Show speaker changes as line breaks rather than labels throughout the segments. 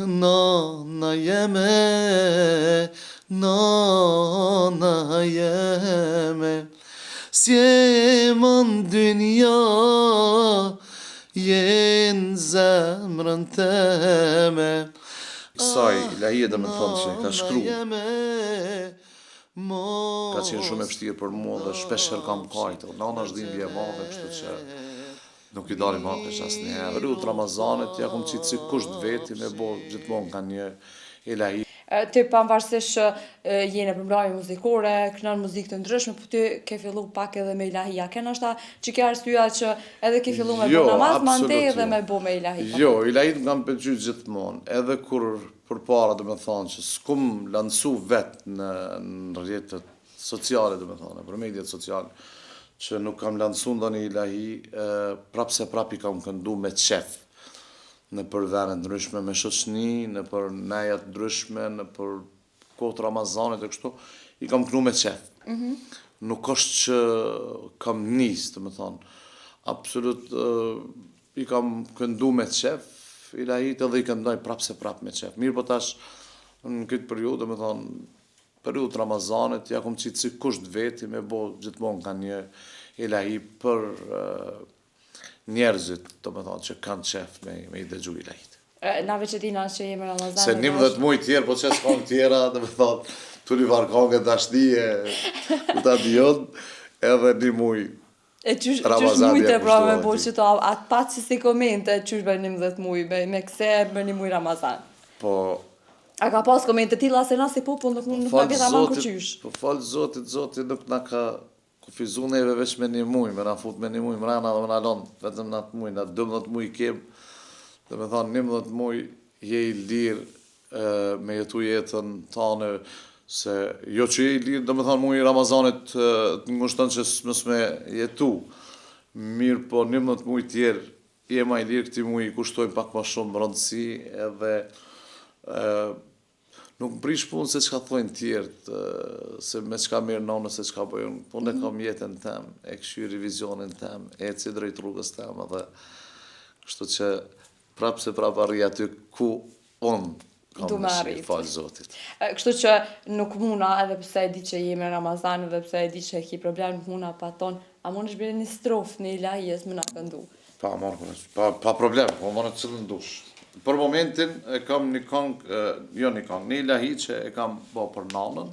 nana jeme, nana jeme, s'jemën dynja, jenë zemrën teme.
Kësaj lahije dhe me thonë që ka shkru, ka qenë shumë e vështirë për mua dhe shpesher kam kajtë. Nana është dhimbje e madhe, kështu që nuk i dalim hakesh asnjëherë. Periudhë Ramazanit ja kom qitë si kusht veti me bo gjithmonë ka një ilahi.
Ti pavarësisht që jene përmbajtje muzikore, kënon muzikë të ndryshme, po ti ke fillu pak edhe me ilahia. Ke ndoshta që ke arsyeja që edhe ke fillu me bo namaz, ma ndej edhe me bo me ilahi.
Jo, ilahit më kam pëlqyer gjithmonë, edhe kur përpara do të thonë që s'kum lancu vetë në rrjetet sociale, do të thonë, për mediat sociale, që nuk kam lancu ndonjë ilahi, prapë se prapë i kam këndu me qef. Në për vene ndryshme me shoqni, në për nejat ndryshme, në për kohët Ramazanit e kështu, i kam kënu me qef. Nuk është që kam nisë, të më thonë, absolut i kam këndu me qef, ilahit edhe i këndoj prapë se prapë me qef. Mirë po tash, në këtë periudhë, të më thonë, periudhë Ramazanit, ja kom qitë si kusht veti me bo gjithmonë ka një ilahi për njerëzit, të më thonë, që kanë qef me i dëgju ilahit.
Nave që dina që jemi Ramazan.
Se 11 muaj tjerë, po që s'kong tjera, të më thonë, të një varkongë e dashnije, ku ta dion, edhe një muaj
Qysh mujtë e pra me bo që to, atë patë që si komente, qysh bërë 11 muaj, me këse bërë një muaj Ramazan.
Po...
A ka pas komente tila se na si popull nuk na veta ma këqysh?
Po falë Zotit nuk na ka kufizu neve veç me një muaj, me na fut me një muaj mrena dhe me na lonë, vetëm në atë muaj, në 12 muaj kem, dhe me thonë 11 muaj je i lirë me jetu jetën tane, se jo që je i lirë, dhe me thonë muaj Ramazanit të ngushton që mës me jetu, mirë po 11 muaj tjerë, je ma i lirë këti muaj i kushtojnë pak ma shumë rëndësi edhe nuk më prish punë se çka thojnë tjertë, se me çka mirë nonë se çka bëjnë. Unë e kam jetën tem, e këshy revizionin tem, e si drejt rrugës tem, edhe kështu që prapë se prapë arri aty ku unë kam në shi, falë Zotit.
Kështu që nuk muna, edhe pse e di që jemi në Ramazan, edhe pse e di që ki problem, nuk muna pa ton, a mund është bërë një strofë në ilahijes më na këndu?
Pa problem, po më në cilën dush. Për momentin e kam një këngë, jo një këngë, një ilahi që e kam bo për nanën,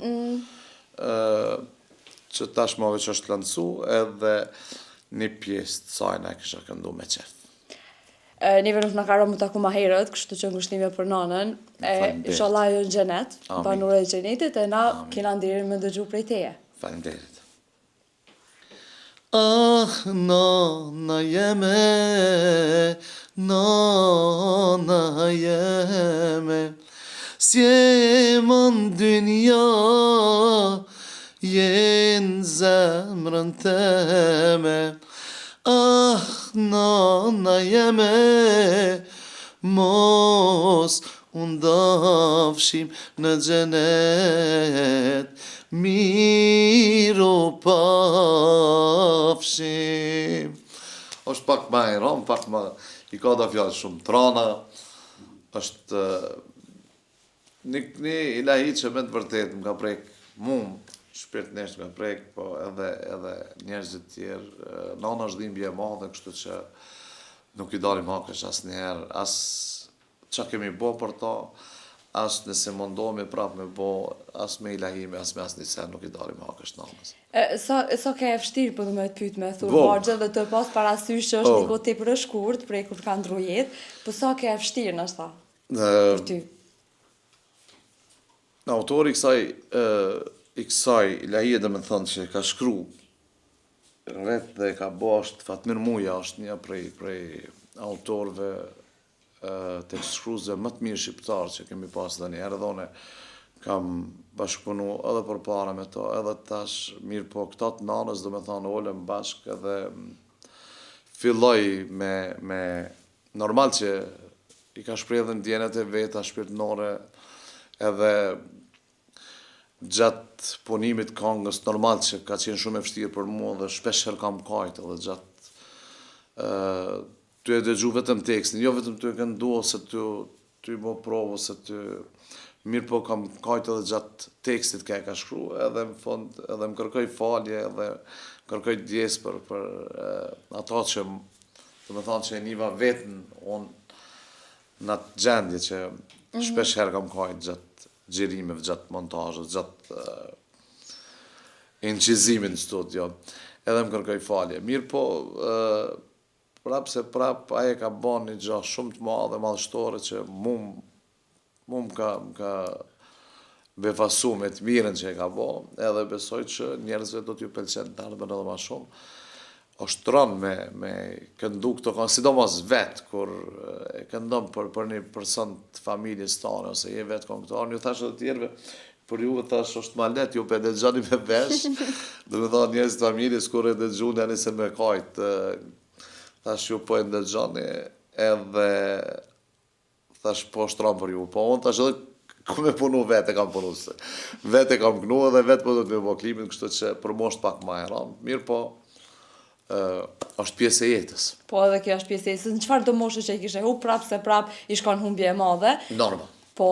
që tashmë veç është lancu, edhe një pjesë të sajna e kisha këndu me qef.
Neve nuk në karo më taku ma herët, kështu që ngushtime për nanën, inshallah jo në gjenet, banure e gjenetit, e na kena ndirin me dëgju prej teje.
Faleminderit.
Nana jeme, nana jeme, s'jemën dynja, jenë zemrën teme. Nana jeme, mos undafshim në gjenet, miru pafshim.
Është pak ma e ram, pak ma i ka da fjallë shumë trana, është një ilahi që me të vërtet më ka prek mumë, shpirtënisht më ka prek, po edhe njerëzit tjerë, nana është dhimbje e madhe, kështu që nuk i dalim hakesh asnjëherë, as që kemi bo për ta, as nëse mundohemi prapë me bo, as me ilahime, as me asnjë sen, nuk i dalim hakesh nanës.
Sa ke e vështirë, po du me të pyt me thurë vargje dhe të pas parasysh që është një kohë tepër e shkurt, prej kur ka ndru jetë, po sa ke e vështirë në shta për ty?
Në autori i kësaj ilahije dhe me thënë që ka shkru rreth dhe ka bo është Fatmir Muja, është një prej autorëve tekstshkruesve më të mirë shqiptar që kemi pas dhe një herë, dhe une kam bashkëpunu edhe për para me to, edhe tash mirë po këta të nanës dhe me thonë olem bashkë edhe filloj me normal që i ka shpreh dhe ndjenet e veta shpirtënore edhe gjatë punimit këngës normal që ka qenë shumë e vështirë për mua dhe shpesher kam kajtë edhe gjatë ty e dëgju vetëm tekstin, jo vetëm ty e këndu ose ty ty më provu se ty mirë po kam kajtë edhe gjatë tekstit ka shkru, edhe në fund edhe më kërkoj falje, edhe kërkoj djes për ato që do me thonë që e niva vetën unë në atë gjendje që shpesh herë kam kajtë gjatë gjerimeve, gjatë montazhit, gjatë incizimit në studio, edhe më kërkoj falje. Mirë po, prap se prap aje ka bon një gjë shumë të madhe, madhështore që mu ka befasu me të mirën që e ka bo, edhe besoj që njerëzve do t'ju pëlqen të ardhmen edhe ma shumë. Është rënë me këndu këto kanë, sidomos vetë, kur e këndon për një person të familjes tonë, ose je vetë këngëtar, ju thash edhe tjerëve, për juve thash është ma letë, ju për dëgjoni me vesh, do me thonë njerëz të familjes, kur e dëgjoni, janë se me kajtë, thash ju po e dëgjoni, edhe thash po është rënë për ju, po unë thash edhe ku me punu vetë e kam punu se. Vetë e kam kënu edhe vetë po do të me bo klipin, kështu që për mosht pak ma e rënë. Mirë po, është pjesë e jetës.
Po edhe kjo është pjesë e jetës. Në çfarë do moshë që i kishe hu prap se prap i shkon humbje e madhe?
Normal.
Po,